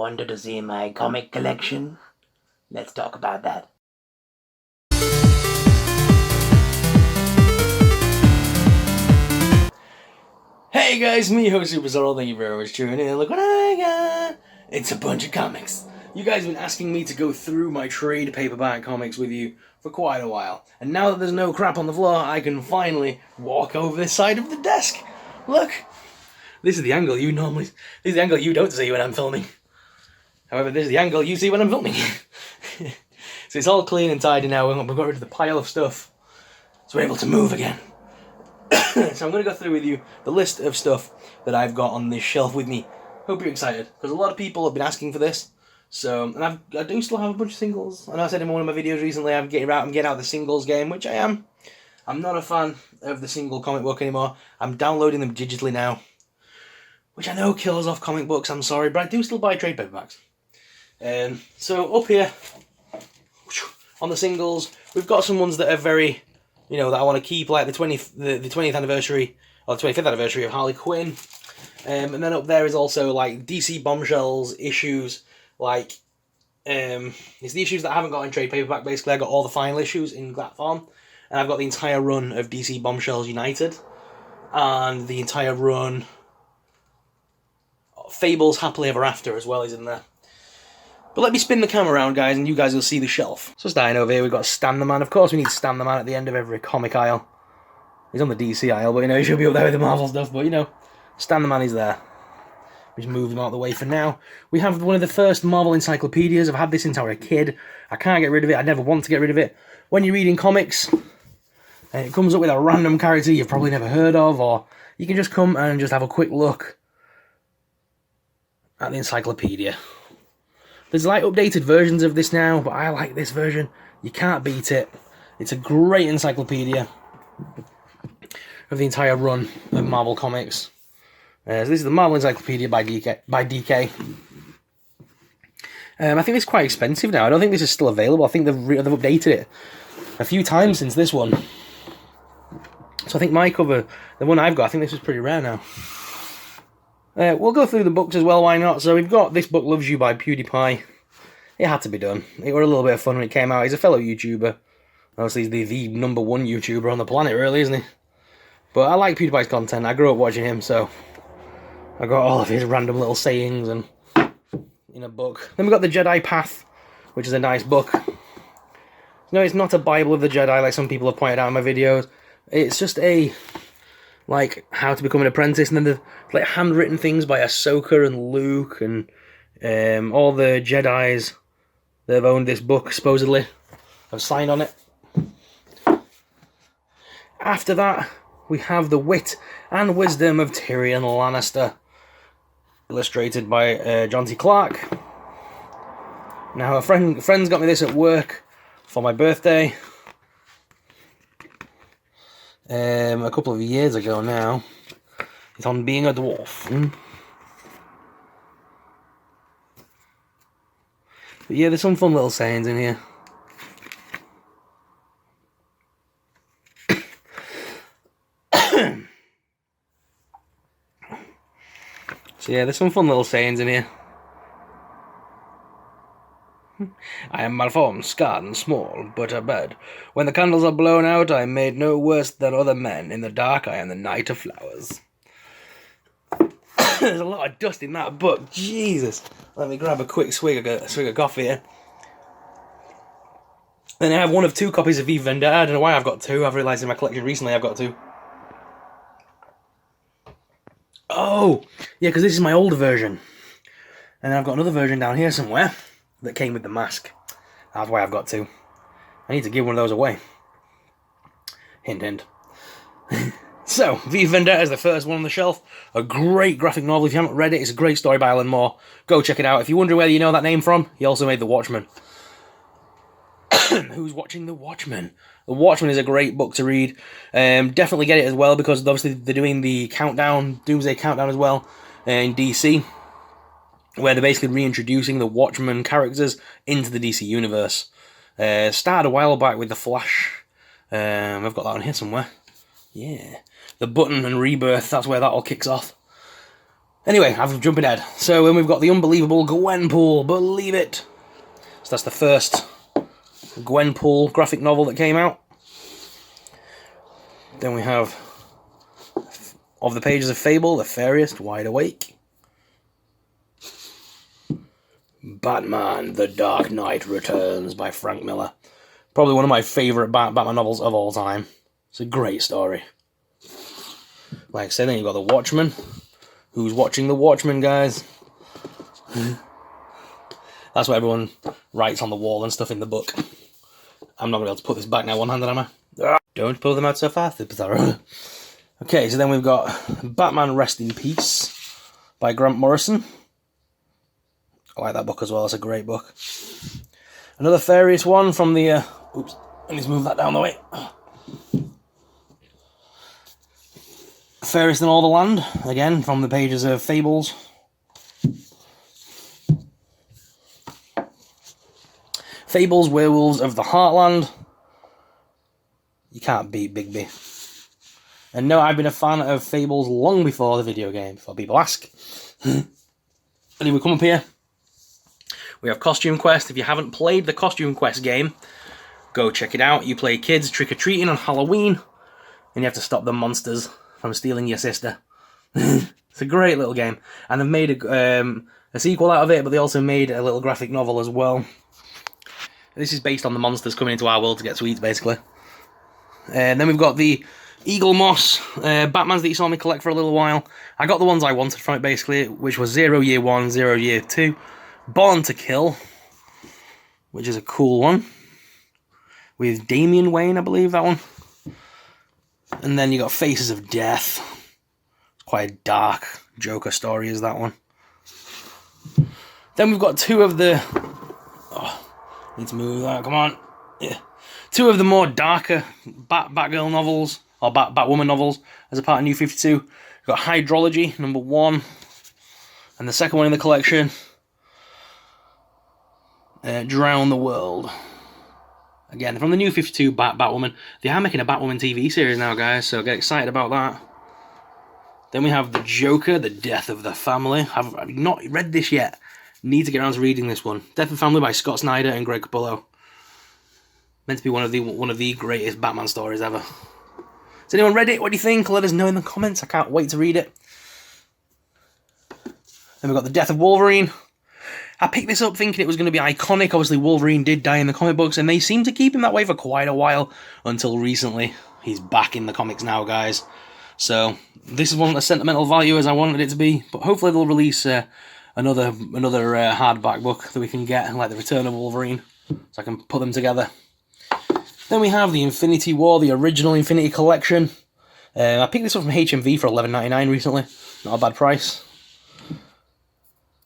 wanted to see my comic collection? Let's talk about that. Hey guys, me host Super Zorro, thank you very much for tuning in. Look what I got! It's a bunch of comics. You guys have been asking me to go through my trade paperback comics with you for quite a while. And now that there's no crap on the floor, I can finally walk over this side of the desk. Look! This is the angle you don't see when I'm filming. However, this is the angle you see when I'm filming. So it's all clean and tidy now. We've got rid of the pile of stuff. So we're able to move again. So I'm going to go through with you the list of stuff that I've got on this shelf with me. Hope you're excited, because a lot of people have been asking for this. So, and I do still have a bunch of singles. I know I said in one of my videos recently I'm getting out the singles game, which I am. I'm not a fan of the single comic book anymore. I'm downloading them digitally now, which I know kills off comic books, I'm sorry, but I do still buy trade paperbacks. So up here, on the singles, we've got some ones that are very, that I want to keep, like the 20th anniversary, or the 25th anniversary of Harley Quinn. And then up there is also, like, DC Bombshells issues, like, it's the issues that I haven't got in trade paperback, basically. I got all the final issues in that form, and I've got the entire run of DC Bombshells United, and the entire run Fables Happily Ever After as well is in there. But let me spin the camera around, guys, and you guys will see the shelf. So starting over here, we've got Stan the Man. Of course we need Stan the Man at the end of every comic aisle. He's on the DC aisle, but he should be up there with the Marvel stuff, but Stan the Man is there. We just move him out of the way for now. We have one of the first Marvel encyclopedias. I've had this since I was a kid. I can't get rid of it. I never want to get rid of it. When you're reading comics, and it comes up with a random character you've probably never heard of, or you can just come and just have a quick look at the encyclopedia. There's like updated versions of this now, but I like this version. You can't beat it. It's a great encyclopedia of the entire run of Marvel Comics. So this is the Marvel Encyclopedia by DK. I think it's quite expensive now. I don't think this is still available. I think they've updated it a few times since this one. So I think my cover, the one I've got, I think this is pretty rare now. We'll go through the books as well, why not? So we've got This Book Loves You by PewDiePie. It had to be done. It was a little bit of fun when it came out. He's a fellow YouTuber. Obviously he's the number one YouTuber on the planet, really, isn't he? But I like PewDiePie's content. I grew up watching him, so I got all of his random little sayings and in a book. Then we've got The Jedi Path, which is a nice book. No, it's not a Bible of the Jedi like some people have pointed out in my videos. It's just like how to become an apprentice, and then the like handwritten things by Ahsoka and Luke and all the Jedis that have owned this book supposedly have signed on it. After that, we have The Wit and Wisdom of Tyrion Lannister, illustrated by John T. Clark. Now, a friend's got me this at work for my birthday. A couple of years ago now. It's on being a dwarf. But yeah, there's some fun little sayings in here. So yeah, there's some fun little sayings in here. I am malformed, scarred, and small, but a bird. When the candles are blown out, I am made no worse than other men. In the dark, I am the Knight of Flowers. There's a lot of dust in that book. Jesus. Let me grab a quick swig of coffee here. Then I have one of two copies of V for Vendetta. I don't know why I've got two. I've realised in my collection recently I've got two. Oh! Yeah, because this is my older version. And then I've got another version down here somewhere that came with the mask. That's why I've got two. I need to give one of those away. Hint, hint. So, V for Vendetta is the first one on the shelf. A great graphic novel. If you haven't read it, it's a great story by Alan Moore. Go check it out. If you wonder where you know that name from, he also made The Watchmen. Who's watching The Watchmen? The Watchmen is a great book to read. Definitely get it as well, because obviously they're doing the countdown, Doomsday Countdown as well, in DC, where they're basically reintroducing the Watchmen characters into the DC Universe. Started a while back with The Flash. I've got that on here somewhere. Yeah. The Button and Rebirth, that's where that all kicks off. Anyway, I'm jumping ahead. So then we've got the unbelievable Gwenpool, believe it. So that's the first Gwenpool graphic novel that came out. Then we have Of the Pages of Fable, The Fairiest, Wide Awake. Batman, The Dark Knight Returns by Frank Miller. Probably one of my favourite Batman novels of all time. It's a great story. Like I said, then you've got The Watchmen. Who's watching The Watchmen, guys? That's what everyone writes on the wall and stuff in the book. I'm not going to be able to put this back now one-handed, am I? Don't pull them out so fast. Okay, so then we've got Batman Rest in Peace by Grant Morrison. I like that book as well. It's a great book. Another Fairiest one from the... oops, I need to move that down the way. Fairest in All the Land, again, from the pages of Fables. Fables, Werewolves of the Heartland. You can't beat Bigby. And no, I've been a fan of Fables long before the video game, before people ask. Anyway, come up here. We have Costume Quest. If you haven't played the Costume Quest game, go check it out. You play kids trick-or-treating on Halloween, and you have to stop the monsters from stealing your sister. It's a great little game. And they've made a sequel out of it, but they also made a little graphic novel as well. This is based on the monsters coming into our world to get sweets, basically. And then we've got the Eagle Moss Batmans that you saw me collect for a little while. I got the ones I wanted from it, basically, which was 0 Year 1, 0 Year 2. Born to Kill, which is a cool one. With Damian Wayne, I believe, that one. And then you got Faces of Death. It's quite a dark Joker story, is that one. Then we've got two of the... oh, need to move that, come on. Yeah. Two of the more darker Batgirl novels, or Batwoman novels, as a part of New 52. We've got Hydrology, number 1. And the second one in the collection, Drown the World. Again, from the New 52 Batwoman. They are making a Batwoman TV series now, guys, so get excited about that. Then we have The Joker, The Death of the Family. I've not read this yet. Need to get around to reading this one. Death of the Family by Scott Snyder and Greg Capullo. Meant to be one of the greatest Batman stories ever. Has anyone read it? What do you think? Let us know in the comments. I can't wait to read it. Then we've got The Death of Wolverine. I picked this up thinking it was going to be iconic. Obviously, Wolverine did die in the comic books, and they seem to keep him that way for quite a while, until recently. He's back in the comics now, guys. So, this is one as sentimental value as I wanted it to be, but hopefully they'll release another hardback book that we can get, like The Return of Wolverine, so I can put them together. Then we have the Infinity War, the original Infinity Collection. I picked this up from HMV for $11.99 recently. Not a bad price.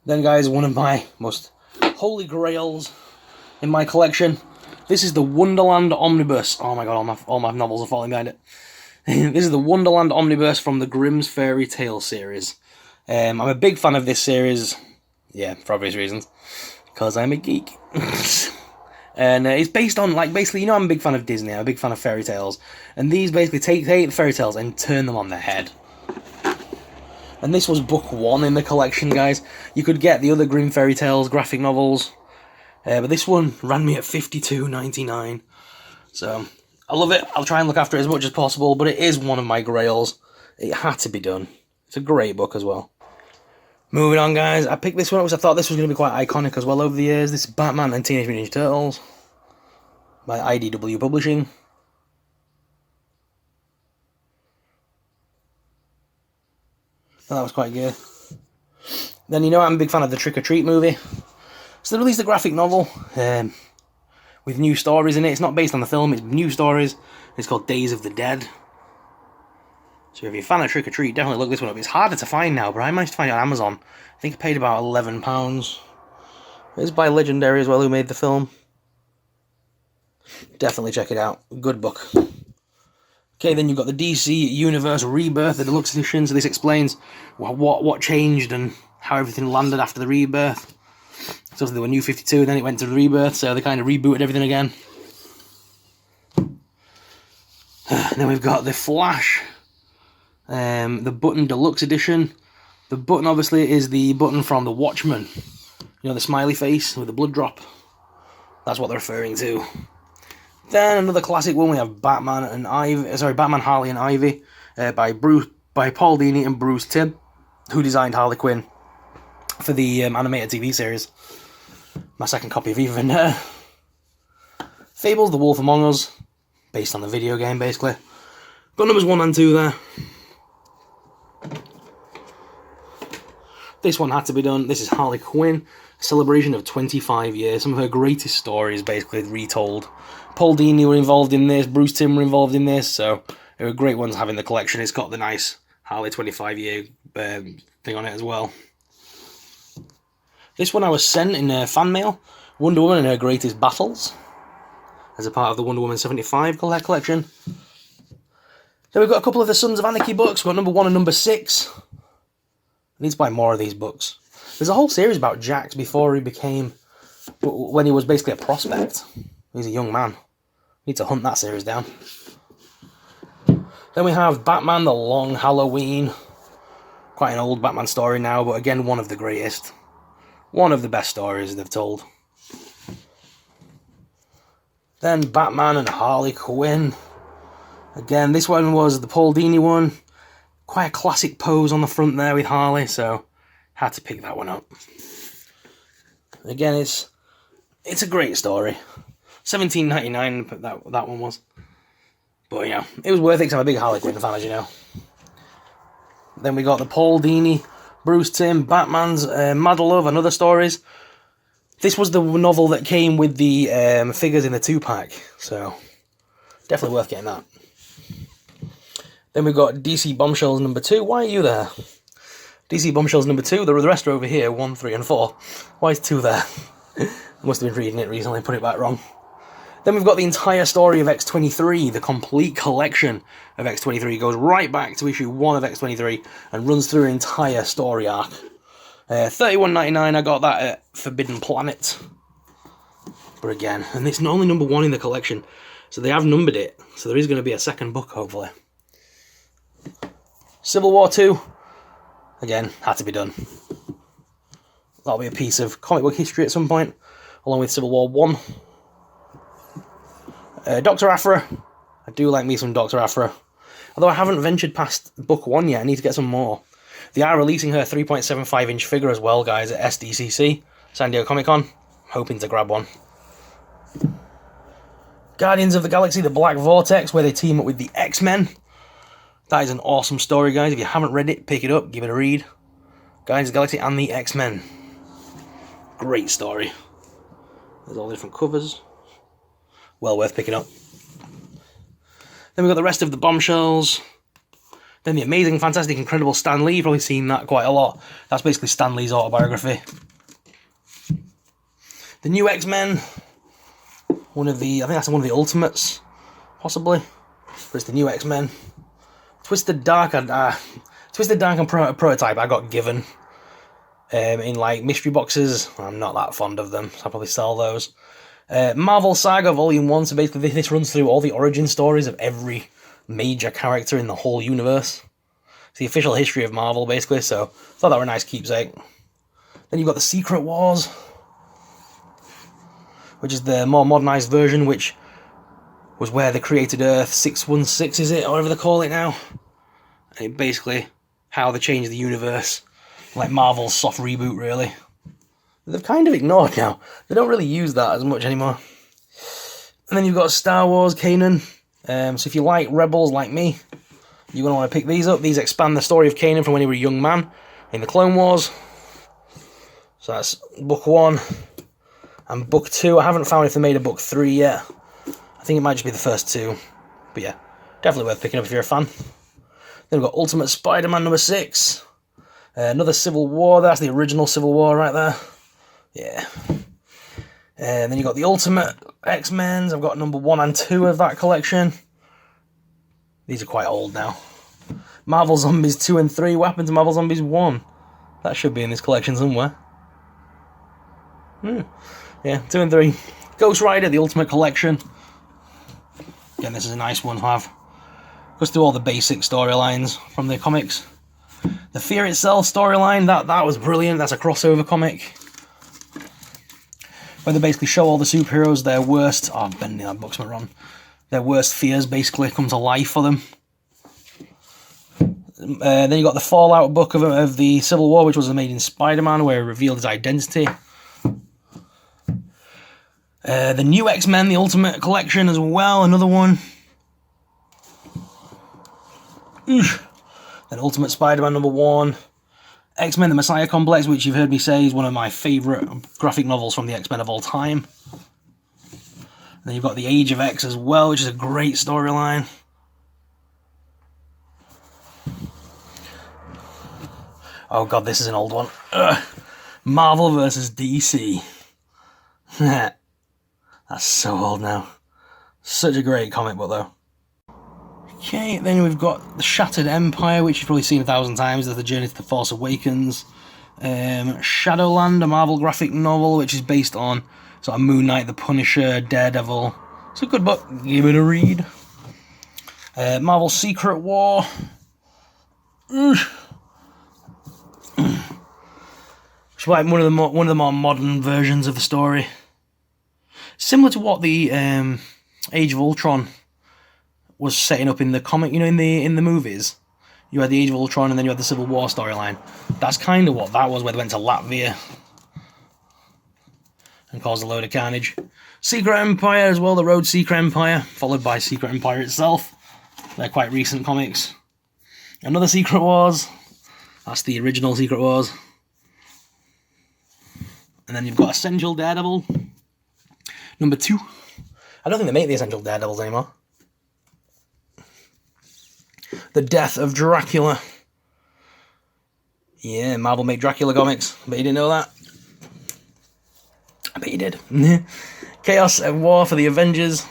Then, guys, one of my most holy grails in my collection. This is the Wunderland Omnibus. Oh my god, all my novels are falling behind it. This is the Wunderland Omnibus from the Grimm's Fairy Tale series. I'm a big fan of this series. Yeah, for obvious reasons. Because I'm a geek. And it's based on, like, basically, you know, I'm a big fan of Disney. I'm a big fan of fairy tales. And these basically take the fairy tales and turn them on their head. And this was book 1 in the collection, guys. You could get the other Grimm Fairy Tales graphic novels. But this one ran me at $52.99. So, I love it. I'll try and look after it as much as possible. But it is one of my grails. It had to be done. It's a great book as well. Moving on, guys. I picked this one up because I thought this was going to be quite iconic as well over the years. This is Batman and Teenage Mutant Ninja Turtles by IDW Publishing. And that was quite good. Then, you know, I'm a big fan of the Trick or Treat movie. So they released a graphic novel with new stories in it. It's not based on the film, it's new stories. It's called Days of the Dead. So if you're a fan of Trick or Treat, definitely look this one up. It's harder to find now, but I managed to find it on Amazon. I think I paid about £11. It's by Legendary as well, who made the film. Definitely check it out. Good book. Okay, then you've got the DC Universe Rebirth, the deluxe edition. So this explains what changed and how everything landed after the Rebirth. So they were New 52, and then it went to the Rebirth, so they kind of rebooted everything again. Then we've got the Flash, the Button Deluxe Edition. The button, obviously, is the button from The Watchmen. You know, the smiley face with the blood drop? That's what they're referring to. Then another classic one, we have Batman, Harley and Ivy, by Paul Dini and Bruce Timm, who designed Harley Quinn for the animated TV series. My second copy of even Fables, The Wolf Among Us, based on the video game, basically. Got numbers 1 and 2 there. This one had to be done. This is Harley Quinn, a celebration of 25 years. Some of her greatest stories basically retold. Paul Dini were involved in this, Bruce Timm were involved in this, so they were great ones having the collection. It's got the nice Harley 25-year thing on it as well. This one I was sent in fan mail. Wonder Woman and Her Greatest Battles, as a part of the Wonder Woman 75 collection. Then we've got a couple of the Sons of Anarchy books. We've got number 1 and number 6. I need to buy more of these books. There's a whole series about Jax before he became, when he was basically a prospect. He's a young man. Need to hunt that series down. Then we have Batman The Long Halloween. Quite an old Batman story now, but again, one of the greatest. One of the best stories they've told. Then Batman and Harley Quinn. Again, this one was the Paul Dini one. Quite a classic pose on the front there with Harley, so had to pick that one up. Again, it's a great story. $17.99 that one was. But yeah, it was worth it because I'm a big Harley Quinn fan, as you know. Then we got the Paul Dini, Bruce Timm, Batman's Mad Love and other stories. This was the novel that came with the figures in the 2-pack, so definitely worth getting that. Then we've got DC Bombshells number 2. Why are you there? DC Bombshells number 2. The rest are over here, 1, 3, and 4. Why is 2 there? I must have been reading it recently, put it back wrong. Then we've got the entire story of X-23, the complete collection of X-23. It goes right back to issue 1 of X-23 and runs through an entire story arc. $31.99, I got that at Forbidden Planet. But again, and it's not only number 1 in the collection, so they have numbered it. So there is going to be a second book, hopefully. Civil War 2, again, had to be done. That'll be a piece of comic book history at some point, along with Civil War 1. Dr. Aphra. I do like me some Dr. Aphra. Although I haven't ventured past book 1 yet, I need to get some more. They are releasing her 3.75-inch figure as well, guys, at SDCC, San Diego Comic-Con. Hoping to grab one. Guardians of the Galaxy, the Black Vortex, where they team up with the X-Men. That is an awesome story, guys. If you haven't read it, pick it up, give it a read. Guardians of the Galaxy and the X-Men. Great story. There's all the different covers. Well worth picking up. Then we've got the rest of the Bombshells. Then the amazing, fantastic, incredible Stan Lee. You've probably seen that quite a lot. That's basically Stan Lee's autobiography. The new X-Men. I think that's one of the Ultimates, possibly. But it's the new X-Men. Twisted Dark and Prototype I got given in like mystery boxes. I'm not that fond of them, so I'll probably sell those. Marvel Saga Volume 1, so basically this runs through all the origin stories of every major character in the whole universe. It's the official history of Marvel, basically, so I thought that were a nice keepsake. Then you've got the Secret Wars, which is the more modernised version, which was where they created Earth 616, is it, or whatever they call it now. And it basically how they changed the universe, like Marvel's soft reboot, really. They've kind of ignored now. They don't really use that as much anymore. And then you've got Star Wars Kanan. So if you like Rebels like me, you're going to want to pick these up. These expand the story of Kanan from when he was a young man in the Clone Wars. So that's book 1. And book 2, I haven't found if they made a book 3 yet. I think it might just be the first 2. But yeah, definitely worth picking up if you're a fan. Then we've got Ultimate Spider-Man number 6. Another Civil War. That's the original Civil War right there. Yeah. And then you've got the Ultimate X-Men's. I've got number 1 and 2 of that collection. These are quite old now. Marvel Zombies 2 and 3. What happened to Marvel Zombies 1? That should be in this collection somewhere. Yeah, 2 and 3. Ghost Rider, the Ultimate Collection. Again, this is a nice one to have. Goes through all the basic storylines from the comics. The Fear Itself storyline, that was brilliant. That's a crossover comic where they basically show all the superheroes their worst... Oh, I'm bending that book's wrong. Their worst fears basically come to life for them. Then you got the Fallout book of the Civil War, which was made in Spider-Man, where he revealed his identity. The New X-Men, the Ultimate Collection as well, another one. Then Ultimate Spider-Man #1. X-Men The Messiah Complex, which you've heard me say is one of my favourite graphic novels from the X-Men of all time. And then you've got The Age of X as well, which is a great storyline. Oh god, this is an old one. Marvel vs. DC. That's so old now. Such a great comic book though. Okay, then we've got The Shattered Empire, which you've probably seen 1,000 times. There's The Journey to the Force Awakens. Shadowland, a Marvel graphic novel, which is based on sort of Moon Knight, The Punisher, Daredevil. It's a good book. Give it a read. Marvel Secret War. It's like one of the more modern versions of the story. Similar to what the Age of Ultron was setting up in the comic, you know, in the movies. You had the Age of Ultron and then you had the Civil War storyline. That's kind of what that was, where they went to Latvia and caused a load of carnage. Secret Empire as well, the Road Secret Empire, followed by Secret Empire itself. They're quite recent comics. Another Secret Wars. That's the original Secret Wars. And then you've got Essential Daredevil. #2. I don't think they make the Essential Daredevils anymore. The Death of Dracula. Yeah, Marvel made Dracula comics. I bet you didn't know that. I bet you did. Chaos and War for the Avengers.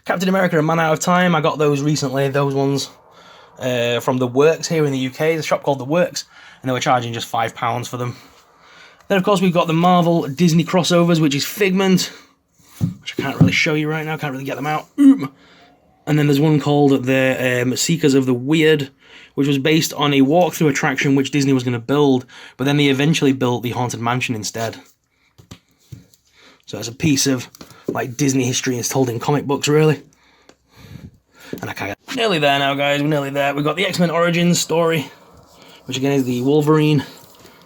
Captain America and Man Out of Time. I got those recently. Those ones from The Works here in the UK. There's a shop called The Works. And they were charging just £5 for them. Then, of course, we've got the Marvel Disney crossovers, which is Figment. Which I can't really show you right now. Can't really get them out. And then there's one called the Seekers of the Weird, which was based on a walkthrough attraction which Disney was going to build, but then they eventually built the Haunted Mansion instead. So it's a piece of like Disney history is told in comic books, really. And I can't get... Nearly there now, guys. We're nearly there. We've got the X-Men Origins story, which again is the Wolverine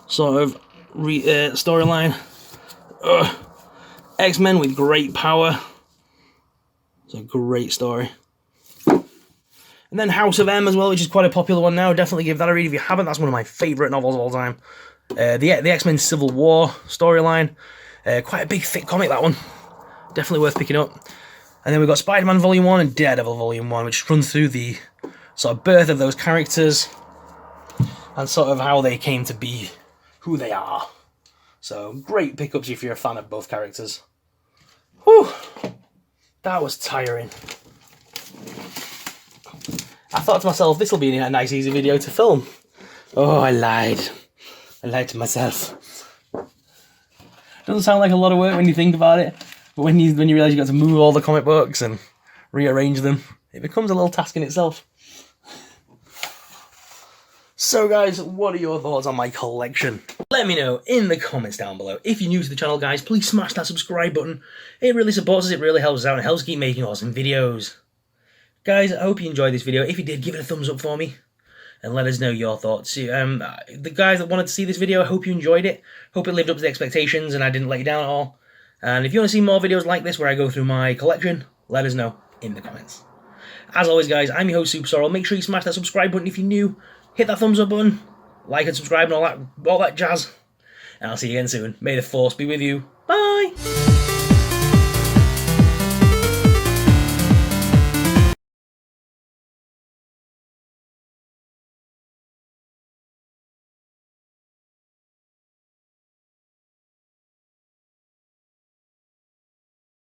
sort of storyline. X-Men with great power. It's a great story. And then House of M as well, which is quite a popular one now. Definitely give that a read if you haven't. That's one of my favourite novels of all time. The X-Men Civil War storyline. Quite a big, thick comic, that one. Definitely worth picking up. And then we've got Spider-Man Volume 1 and Daredevil Volume 1, which runs through the sort of birth of those characters and sort of how they came to be who they are. So, great pickups if you're a fan of both characters. Whew! That was tiring. I thought to myself, this will be a nice, easy video to film. Oh, I lied. I lied to myself. Doesn't sound like a lot of work when you think about it, but when you realise you got to move all the comic books and rearrange them, it becomes a little task in itself. So guys, what are your thoughts on my collection? Let me know in the comments down below. If you're new to the channel, guys, please smash that subscribe button. It really supports us, it really helps us out, and helps keep making awesome videos. Guys, I hope you enjoyed this video. If you did, give it a thumbs up for me and let us know your thoughts. The guys that wanted to see this video, I hope you enjoyed it. Hope it lived up to the expectations and I didn't let you down at all. And if you want to see more videos like this where I go through my collection, let us know in the comments. As always, guys, I'm your host, Super Sorrel. Make sure you smash that subscribe button if you're new. Hit that thumbs up button, like and subscribe and all that jazz. And I'll see you again soon. May the Force be with you. Bye!